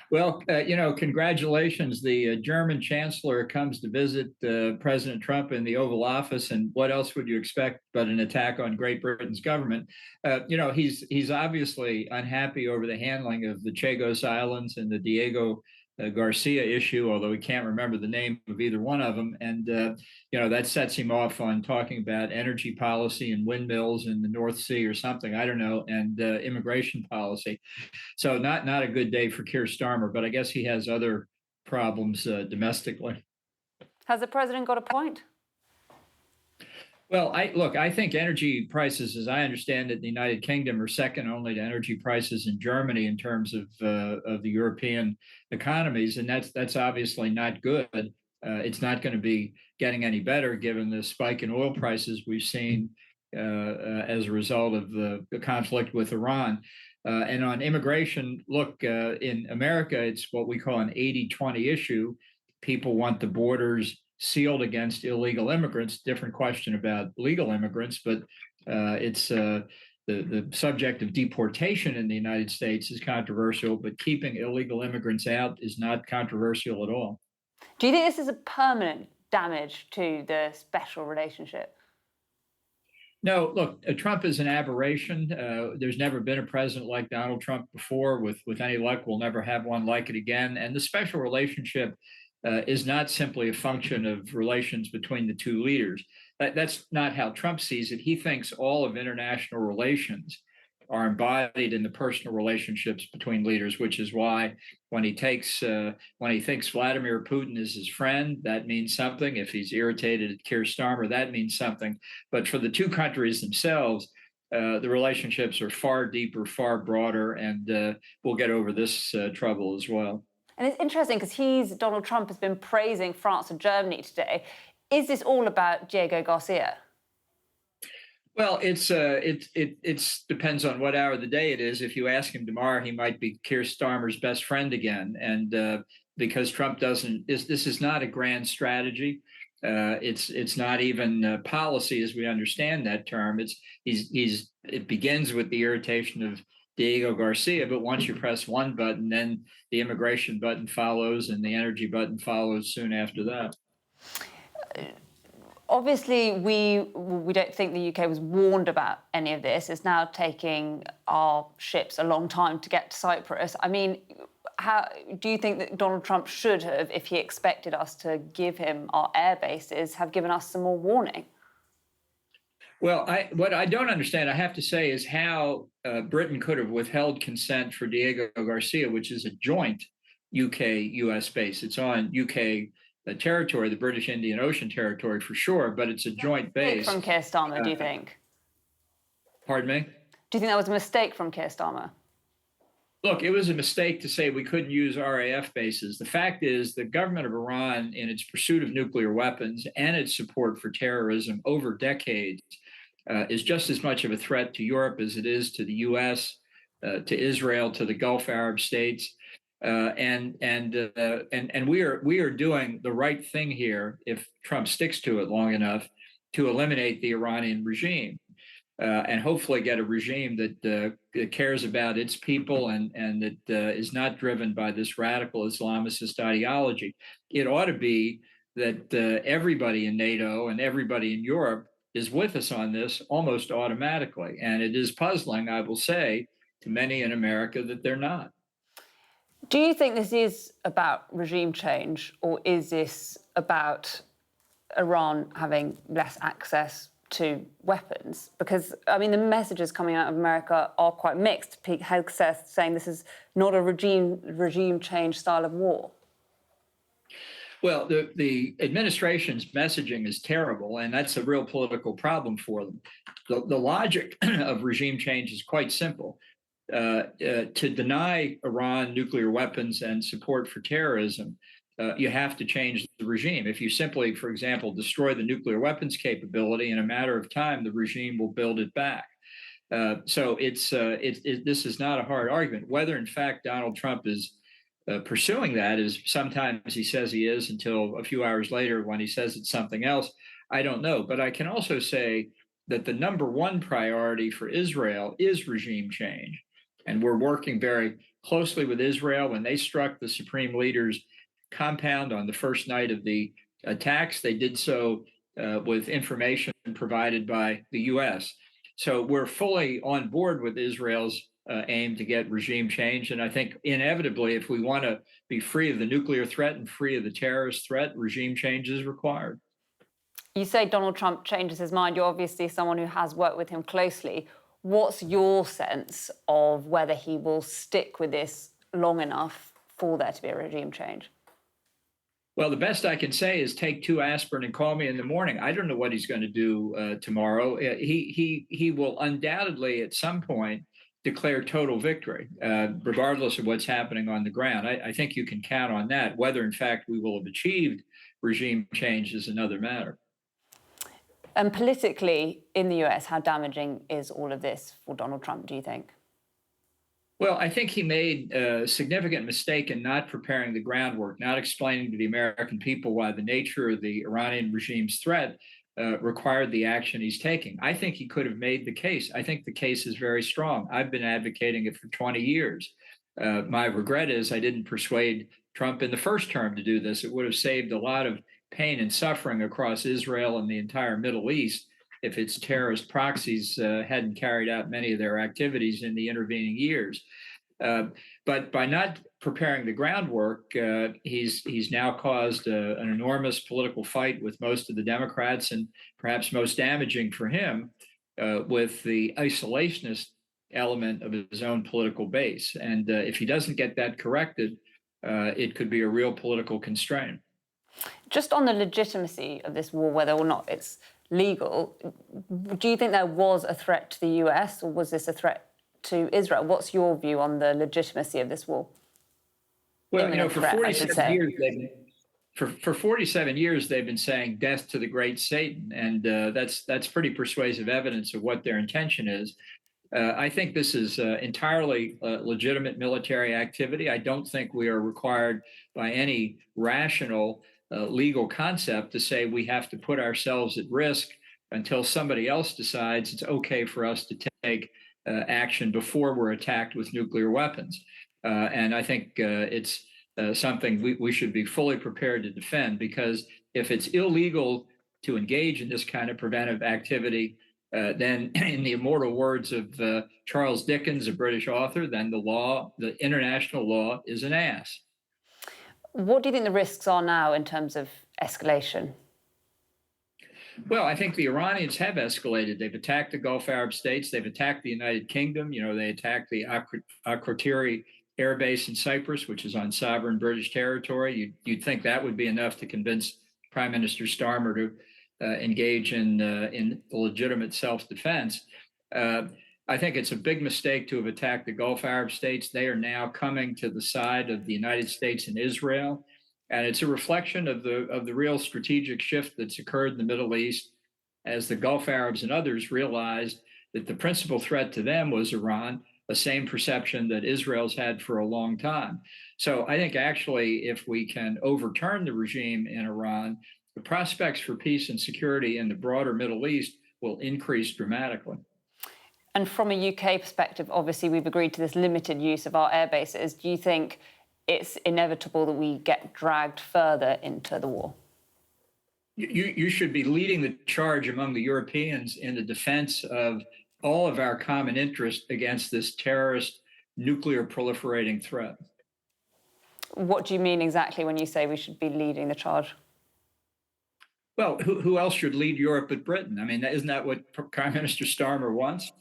Well, congratulations. The German chancellor comes to visit President Trump in the Oval Office, and what else would you expect but an attack on Great Britain's government? He's obviously unhappy over the handling of the Chagos Islands and the Diego Garcia issue, although he can't remember the name of either one of them. And, that sets him off on talking about energy policy and windmills in the North Sea or something, I don't know, and immigration policy. So not a good day for Keir Starmer, but I guess he has other problems domestically. Has the president got a point? Well, I think energy prices, as I understand it, in the United Kingdom are second only to energy prices in Germany in terms of the European economies, and that's obviously not good. It's not going to be getting any better given the spike in oil prices we've seen as a result of the conflict with Iran. And on immigration, look, in America, it's what we call an 80-20 issue. People want the borders sealed against illegal immigrants. Different question about legal immigrants, but it's the subject of deportation in the United States is controversial, but keeping illegal immigrants out is not controversial at all. Do you think this is a permanent damage to the special relationship? No, look, Trump is an aberration. There's never been a president like Donald Trump before. With any luck, we'll never have one like it again. And the special relationship is not simply a function of relations between the two leaders. That's not how Trump sees it. He thinks all of international relations are embodied in the personal relationships between leaders, which is why when he thinks Vladimir Putin is his friend, that means something. If he's irritated at Keir Starmer, that means something. But for the two countries themselves, the relationships are far deeper, far broader, and we'll get over this trouble as well. And it's interesting because Donald Trump has been praising France and Germany today. Is this all about Diego Garcia? Well, it depends on what hour of the day it is. If you ask him tomorrow, he might be Keir Starmer's best friend again. And because Trump doesn't, this is not a grand strategy. It's not even policy as we understand that term. It begins with the irritation of Diego Garcia, but once you press one button, then the immigration button follows, and the energy button follows soon after that. Obviously, we don't think the UK was warned about any of this. It's now taking our ships a long time to get to Cyprus. I mean, how do you think that Donald Trump should have, if he expected us to give him our air bases, have given us some more warning? Well, what I don't understand, I have to say, is how Britain could have withheld consent for Diego Garcia, which is a joint UK-US base. It's on UK territory, the British Indian Ocean territory for sure, but it's a joint base. From Keir Starmer, do you think? Pardon me? Do you think that was a mistake from Keir Starmer? Look, it was a mistake to say we couldn't use RAF bases. The fact is the government of Iran, in its pursuit of nuclear weapons and its support for terrorism over decades, is just as much of a threat to Europe as it is to the U.S., to Israel, to the Gulf Arab states. And we are doing the right thing here if Trump sticks to it long enough to eliminate the Iranian regime and hopefully get a regime that cares about its people and that is not driven by this radical Islamist ideology. It ought to be that everybody in NATO and everybody in Europe is with us on this almost automatically. And it is puzzling, I will say, to many in America that they're not. Do you think this is about regime change, or is this about Iran having less access to weapons? Because, I mean, the messages coming out of America are quite mixed. Pete Hegseth saying this is not a regime change style of war. Well, the administration's messaging is terrible, and that's a real political problem for them. The logic of regime change is quite simple. To deny Iran nuclear weapons and support for terrorism, you have to change the regime. If you simply, for example, destroy the nuclear weapons capability, in a matter of time, the regime will build it back. So this is not a hard argument. Whether, in fact, Donald Trump is pursuing that, is sometimes he says he is until a few hours later when he says it's something else, I don't know. But I can also say that the number one priority for Israel is regime change. And we're working very closely with Israel. When they struck the supreme leader's compound on the first night of the attacks, they did so with information provided by the U.S. So we're fully on board with Israel's aim to get regime change. And I think inevitably, if we want to be free of the nuclear threat and free of the terrorist threat, regime change is required. You say Donald Trump changes his mind. You're obviously someone who has worked with him closely. What's your sense of whether he will stick with this long enough for there to be a regime change? Well, the best I can say is take 2 aspirin and call me in the morning. I don't know what he's going to do tomorrow. He will undoubtedly at some point declare total victory, regardless of what's happening on the ground. I think you can count on that. Whether, in fact, we will have achieved regime change is another matter. And politically, in the US, how damaging is all of this for Donald Trump, do you think? Well, I think he made a significant mistake in not preparing the groundwork, not explaining to the American people why the nature of the Iranian regime's threat required the action he's taking. I think he could have made the case. I think the case is very strong. I've been advocating it for 20 years. My regret is I didn't persuade Trump in the first term to do this. It would have saved a lot of pain and suffering across Israel and the entire Middle East if its terrorist proxies hadn't carried out many of their activities in the intervening years. But by not preparing the groundwork, he's now caused an enormous political fight with most of the Democrats, and perhaps most damaging for him, with the isolationist element of his own political base. And if he doesn't get that corrected, it could be a real political constraint. Just on the legitimacy of this war, whether or not it's legal, do you think there was a threat to the US, or was this a threat to Israel? What's your view on the legitimacy of this war? Well, for 47 years, for 47 years, they've been saying death to the great Satan, and that's pretty persuasive evidence of what their intention is. I think this is entirely legitimate military activity. I don't think we are required by any rational legal concept to say we have to put ourselves at risk until somebody else decides it's okay for us to take action before we're attacked with nuclear weapons. And I think it's something we should be fully prepared to defend, because if it's illegal to engage in this kind of preventive activity, then in the immortal words of Charles Dickens, a British author, then the international law is an ass. What do you think the risks are now in terms of escalation? Well, I think the Iranians have escalated. They've attacked the Gulf Arab states. They've attacked the United Kingdom. They attacked the Akrotiri air base in Cyprus, which is on sovereign British territory. You'd think that would be enough to convince Prime Minister Starmer to engage in legitimate self-defense. I think it's a big mistake to have attacked the Gulf Arab states. They are now coming to the side of the United States and Israel. And it's a reflection of the real strategic shift that's occurred in the Middle East as the Gulf Arabs and others realized that the principal threat to them was Iran, the same perception that Israel's had for a long time. So I think actually, if we can overturn the regime in Iran, the prospects for peace and security in the broader Middle East will increase dramatically. And from a UK perspective, obviously, we've agreed to this limited use of our air bases. Do you think it's inevitable that we get dragged further into the war? You should be leading the charge among the Europeans in the defense of all of our common interest against this terrorist nuclear proliferating threat. What do you mean exactly when you say we should be leading the charge? Well, who else should lead Europe but Britain? I mean, isn't that what Prime Minister Starmer wants?